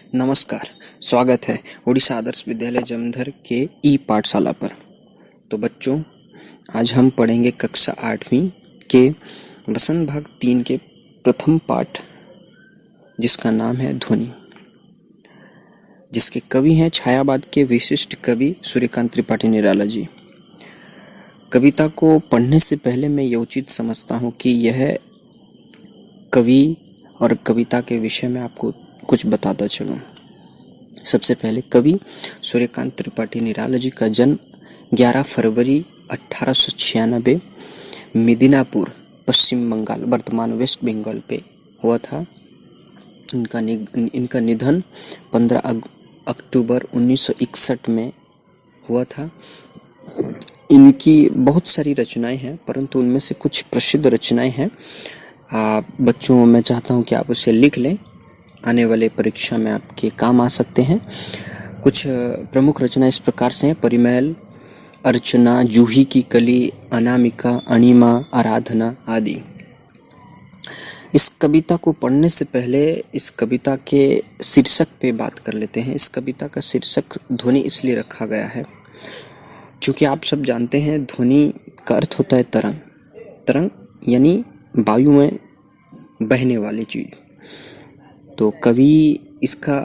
नमस्कार, स्वागत है उड़ीसा आदर्श विद्यालय जमधर के ई पाठशाला पर। तो बच्चों, आज हम पढ़ेंगे कक्षा 8वीं के वसंत भाग 3 के प्रथम पाठ, जिसका नाम है ध्वनि, जिसके कवि हैं छायावाद के विशिष्ट कवि सूर्यकांत त्रिपाठी निराला जी। कविता को पढ़ने से पहले मैं ये उचित समझता हूँ कि यह कवि और कविता के विषय में आपको कुछ बताता चलूं। सबसे पहले कवि सूर्यकांत त्रिपाठी निराला जी का जन्म 11 फरवरी 1896 मिदिनापुर, पश्चिम बंगाल, वर्तमान वेस्ट बंगाल पे हुआ था। इनका निधन 15 अक्टूबर 1961 में हुआ था। इनकी बहुत सारी रचनाएं हैं, परंतु उनमें से कुछ प्रसिद्ध रचनाएं हैं। बच्चों, मैं चाहता हूं कि आप उसे लिख लें, आने वाले परीक्षा में आपके काम आ सकते हैं। कुछ प्रमुख रचना इस प्रकार से हैं: परिमल, अर्चना, जूही की कली, अनामिका, अणिमा, आराधना आदि। इस कविता को पढ़ने से पहले इस कविता के शीर्षक पे बात कर लेते हैं। इस कविता का शीर्षक ध्वनि इसलिए रखा गया है क्योंकि आप सब जानते हैं ध्वनि का अर्थ होता है तरंग। तरंग यानी वायु में बहने वाली चीज। तो कवि इसका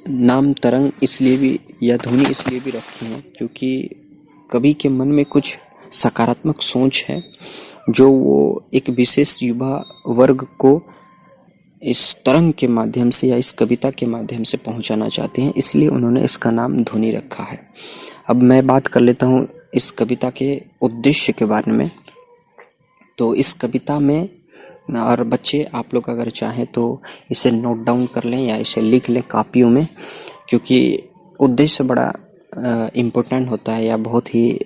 नाम तरंग इसलिए भी या ध्वनि इसलिए भी रखी है क्योंकि कवि के मन में कुछ सकारात्मक सोच है जो वो एक विशेष युवा वर्ग को इस तरंग के माध्यम से या इस कविता के माध्यम से पहुंचाना चाहते हैं, इसलिए उन्होंने इसका नाम ध्वनि रखा है। अब मैं बात कर लेता हूं इस कविता के उद्देश्य के बारे में। तो इस कविता में, और बच्चे आप लोग अगर चाहें तो इसे नोट डाउन कर लें या इसे लिख लें कापियों में, क्योंकि उद्देश्य बड़ा इम्पोर्टेंट होता है या बहुत ही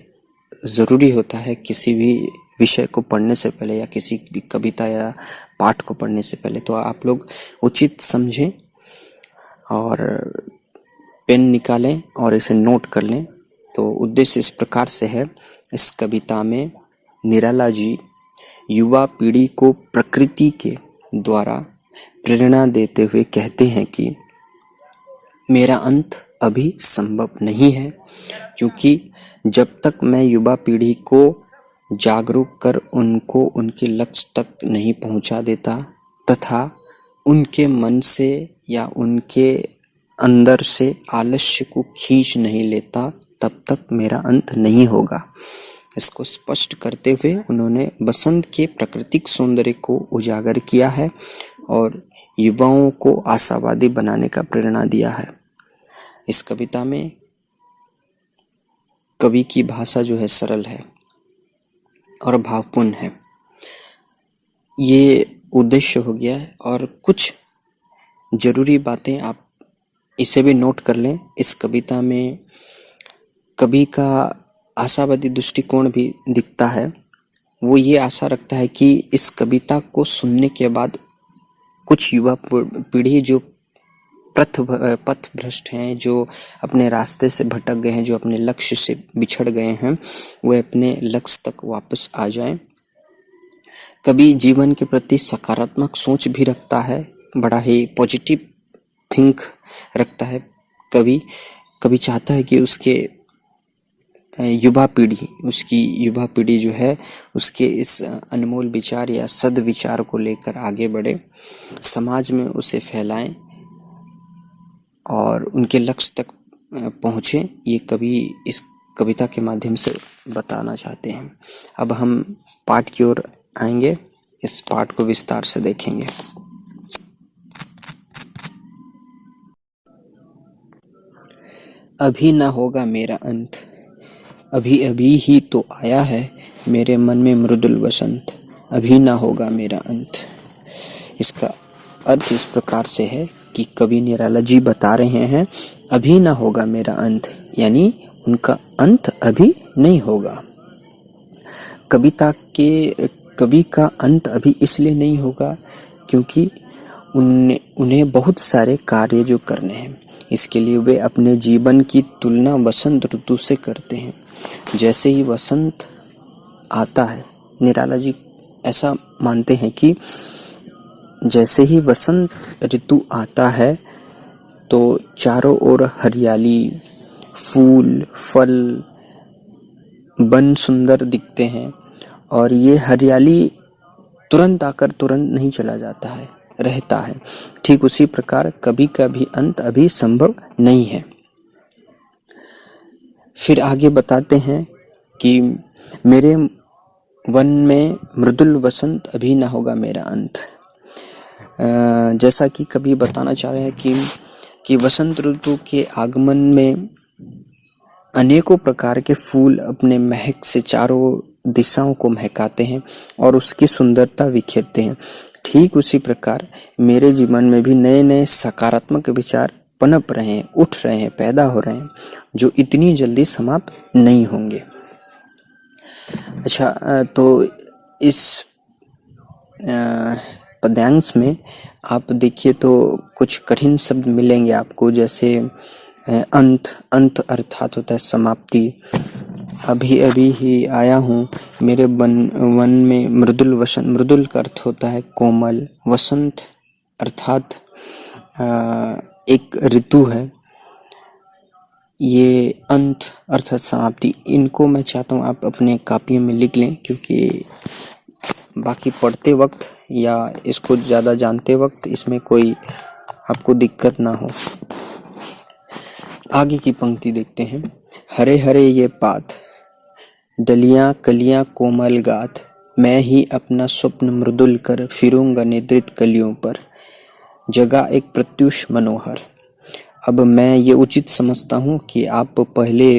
ज़रूरी होता है किसी भी विषय को पढ़ने से पहले या किसी भी कविता या पाठ को पढ़ने से पहले। तो आप लोग उचित समझें और पेन निकालें और इसे नोट कर लें। तो उद्देश्य इस प्रकार से है। इस कविता में निराला जी युवा पीढ़ी को प्रकृति के द्वारा प्रेरणा देते हुए कहते हैं कि मेरा अंत अभी संभव नहीं है, क्योंकि जब तक मैं युवा पीढ़ी को जागरूक कर उनको उनके लक्ष्य तक नहीं पहुंचा देता तथा उनके मन से या उनके अंदर से आलस्य को खींच नहीं लेता, तब तक मेरा अंत नहीं होगा। इसको स्पष्ट करते हुए उन्होंने बसंत के प्राकृतिक सौंदर्य को उजागर किया है और युवाओं को आशावादी बनाने का प्रेरणा दिया है। इस कविता में कवि की भाषा जो है सरल है और भावपूर्ण है। ये उद्देश्य हो गया है। और कुछ जरूरी बातें आप इसे भी नोट कर लें। इस कविता में कवि का आशावादी दृष्टिकोण भी दिखता है। वो ये आशा रखता है कि इस कविता को सुनने के बाद कुछ युवा पीढ़ी जो पथ भ्रष्ट हैं, जो अपने रास्ते से भटक गए हैं, जो अपने लक्ष्य से बिछड़ गए हैं, वे अपने लक्ष्य तक वापस आ जाएं। कवि जीवन के प्रति सकारात्मक सोच भी रखता है, बड़ा ही पॉजिटिव थिंक रखता है। कवि चाहता है कि उसकी युवा पीढ़ी जो है उसके इस अनमोल विचार या सद्विचार को लेकर आगे बढ़े, समाज में उसे फैलाएं और उनके लक्ष्य तक पहुँचे। ये कवि इस कविता के माध्यम से बताना चाहते हैं। अब हम पाठ की ओर आएंगे, इस पाठ को विस्तार से देखेंगे। अभी ना होगा मेरा अंत, अभी अभी ही तो आया है मेरे मन में मृदुल वसंत, अभी ना होगा मेरा अंत। इसका अर्थ इस प्रकार से है कि कवि निराला जी बता रहे हैं अभी ना होगा मेरा अंत, यानी उनका अंत अभी नहीं होगा। कवि का अंत अभी इसलिए नहीं होगा क्योंकि उन्हें बहुत सारे कार्य जो करने हैं, इसके लिए वे अपने जीवन की तुलना वसंत ऋतु से करते हैं। जैसे ही वसंत आता है, निराला जी ऐसा मानते हैं कि जैसे ही वसंत ऋतु आता है तो चारों ओर हरियाली, फूल, फल, वन सुंदर दिखते हैं और ये हरियाली तुरंत आकर तुरंत नहीं चला जाता है, रहता है। ठीक उसी प्रकार कभी का भी अंत अभी संभव नहीं है। फिर आगे बताते हैं कि मेरे वन में मृदुल वसंत अभी ना होगा मेरा अंत। जैसा कि कवि बताना चाह रहे हैं कि वसंत ऋतु के आगमन में अनेकों प्रकार के फूल अपने महक से चारों दिशाओं को महकाते हैं और उसकी सुंदरता बिखेरते हैं। ठीक उसी प्रकार मेरे जीवन में भी नए नए सकारात्मक विचार पनप रहे हैं, उठ रहे हैं, पैदा हो रहे हैं, जो इतनी जल्दी समाप्त नहीं होंगे। अच्छा, तो इस पद्यांश में आप देखिए तो कुछ कठिन शब्द मिलेंगे आपको, जैसे अंत अर्थात होता है समाप्ति। अभी अभी ही आया हूँ, मेरे वन में मृदुल वसंत, मृदुल का अर्थ होता है कोमल, वसंत अर्थात एक ऋतु है, ये अंत अर्थात समाप्ति। इनको मैं चाहता हूँ आप अपने कापियों में लिख लें, क्योंकि बाकी पढ़ते वक्त या इसको ज़्यादा जानते वक्त इसमें कोई आपको दिक्कत ना हो। आगे की पंक्ति देखते हैं। हरे हरे ये पात, डलियां कलियां कोमल गाथ, मैं ही अपना स्वप्न मृदुल कर फिरूंगा निद्रित कलियों पर, जगा एक प्रत्युष मनोहर। अब मैं ये उचित समझता हूँ कि आप पहले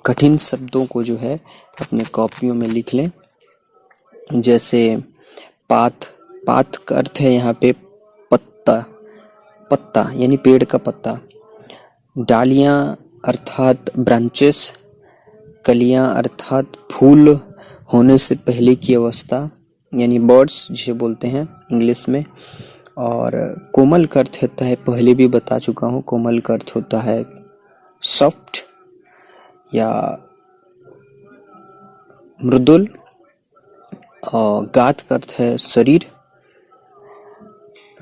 कठिन शब्दों को जो है अपने कॉपियों में लिख लें। जैसे पात, पात का अर्थ है यहाँ पे पत्ता, पत्ता यानी पेड़ का पत्ता। डालियाँ अर्थात ब्रांचेस, कलियाँ अर्थात फूल होने से पहले की अवस्था यानी बर्ड्स जिसे बोलते हैं इंग्लिश में। और कोमल का अर्थ होता है, पहले भी बता चुका हूँ, कोमल का अर्थ होता है सॉफ्ट या मृदुल। और गात का अर्थ है शरीर।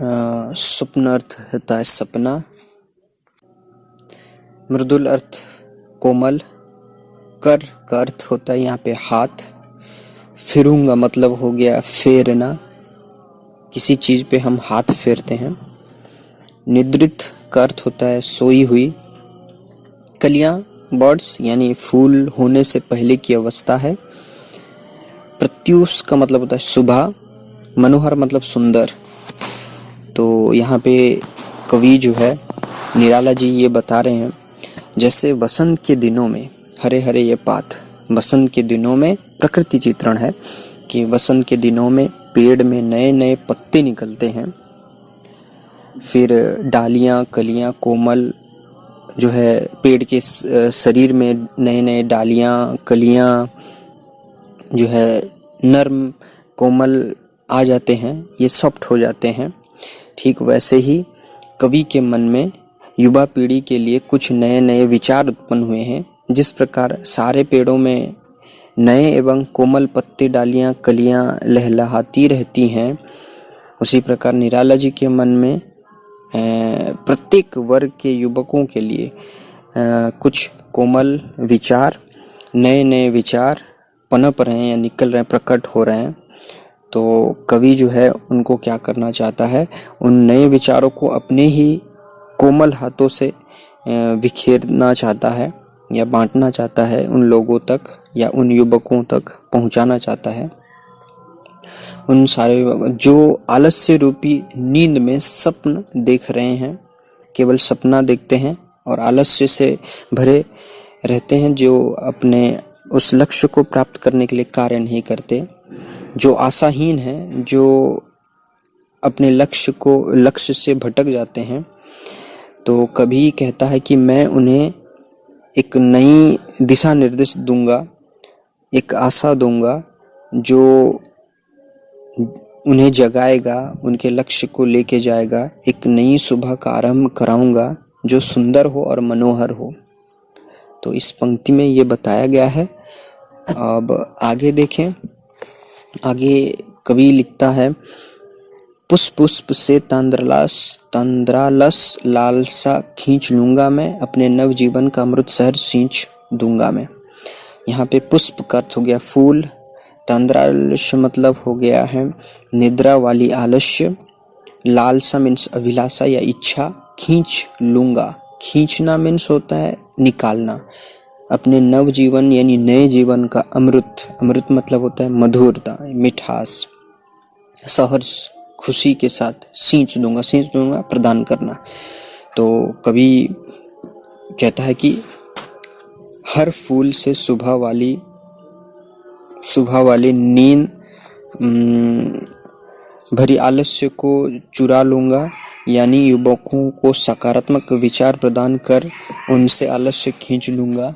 स्वप्न अर्थ होता है सपना। मृदुल अर्थ कोमल। कर का अर्थ होता है यहाँ पे हाथ। फिरूंगा मतलब हो गया फेरना, किसी चीज पे हम हाथ फेरते हैं। निद्रित का अर्थ होता है सोई हुई। कलियां बर्ड्स यानी फूल होने से पहले की अवस्था है। प्रत्युष का मतलब होता है सुबह। मनोहर मतलब सुंदर। तो यहाँ पे कवि जो है निराला जी ये बता रहे हैं, जैसे वसंत के दिनों में हरे हरे ये पात, वसंत के दिनों में प्रकृति चित्रण है कि वसंत के दिनों में पेड़ में नए नए पत्ते निकलते हैं। फिर डालियाँ कलियाँ कोमल जो है, पेड़ के शरीर में नए नए डालियाँ कलियाँ जो है नर्म कोमल आ जाते हैं, ये सॉफ्ट हो जाते हैं। ठीक वैसे ही कवि के मन में युवा पीढ़ी के लिए कुछ नए नए विचार उत्पन्न हुए हैं। जिस प्रकार सारे पेड़ों में नए एवं कोमल पत्ते डालियां कलियां लहलहाती रहती हैं, उसी प्रकार निराला जी के मन में प्रत्येक वर्ग के युवकों के लिए कुछ कोमल विचार, नए नए विचार पनप रहे हैं या निकल रहे हैं, प्रकट हो रहे हैं। तो कवि जो है उनको क्या करना चाहता है, उन नए विचारों को अपने ही कोमल हाथों से बिखेरना चाहता है या बांटना चाहता है, उन लोगों तक या उन युवकों तक पहुंचाना चाहता है। उन सारे जो आलस्य रूपी नींद में स्वप्न देख रहे हैं, केवल सपना देखते हैं और आलस्य से भरे रहते हैं, जो अपने उस लक्ष्य को प्राप्त करने के लिए कार्य नहीं करते, जो आशाहीन हैं, जो अपने लक्ष्य से भटक जाते हैं। तो कभी कहता है कि मैं उन्हें एक नई दिशा निर्देश दूंगा, एक आशा दूंगा जो उन्हें जगाएगा, उनके लक्ष्य को लेके जाएगा। एक नई सुबह का आरंभ कराऊंगा जो सुंदर हो और मनोहर हो। तो इस पंक्ति में ये बताया गया है। अब आगे देखें, आगे कवि लिखता है पुष्प पुष्प से तंद्रालस लालसा खींच लूंगा मैं, अपने नव जीवन का अमृत शहर सींच दूंगा मैं। यहाँ पे पुष्प का अर्थ हो गया फूल, तंद्रालस मतलब हो गया है निद्रा वाली आलस्य, लालसा मीन्स अभिलाषा या इच्छा, खींच लूंगा, खींचना मीन्स होता है निकालना, अपने नव जीवन यानी नए जीवन का अमृत, अमृत मतलब होता है मधुरता, मिठास, सहर्ष खुशी के साथ सींच दूंगा प्रदान करना। तो कवि कहता है कि हर फूल से सुबह वाली नींद भरी आलस्य को चुरा लूंगा, यानी युवकों को सकारात्मक विचार प्रदान कर उनसे आलस्य खींच लूंगा,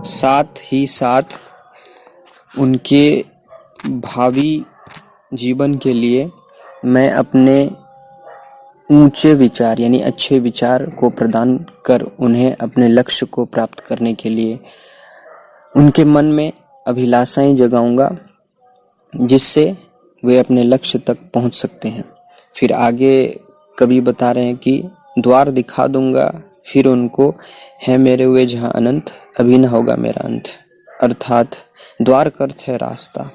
साथ ही साथ उनके भावी जीवन के लिए मैं अपने ऊंचे विचार यानी अच्छे विचार को प्रदान कर उन्हें अपने लक्ष्य को प्राप्त करने के लिए उनके मन में अभिलाषाएं जगाऊंगा, जिससे वे अपने लक्ष्य तक पहुंच सकते हैं। फिर आगे कवि बता रहे हैं कि द्वार दिखा दूंगा फिर उनको, है मेरे हुए जहां अनंत, अभी न होगा मेरा अंत। अर्थात द्वार का अर्थ है रास्ता,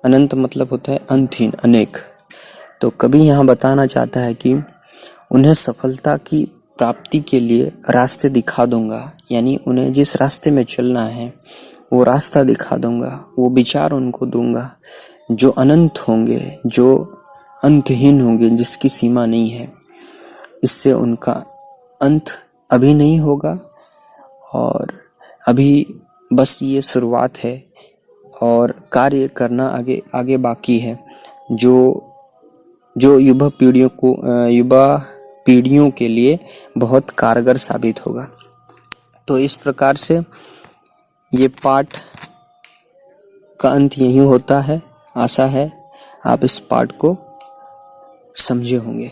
अनंत मतलब होता है अंतहीन, अनेक। तो कवि यहाँ बताना चाहता है कि उन्हें सफलता की प्राप्ति के लिए रास्ते दिखा दूंगा, यानी उन्हें जिस रास्ते में चलना है वो रास्ता दिखा दूंगा, वो विचार उनको दूंगा जो अनंत होंगे, जो अंतहीन होंगे, जिसकी सीमा नहीं है। इससे उनका अंत अभी नहीं होगा और अभी बस ये शुरुआत है और कार्य करना आगे बाकी है, जो युवा पीढ़ियों के लिए बहुत कारगर साबित होगा। तो इस प्रकार से ये पाठ का अंत यही होता है। आशा है आप इस पाठ को समझे होंगे।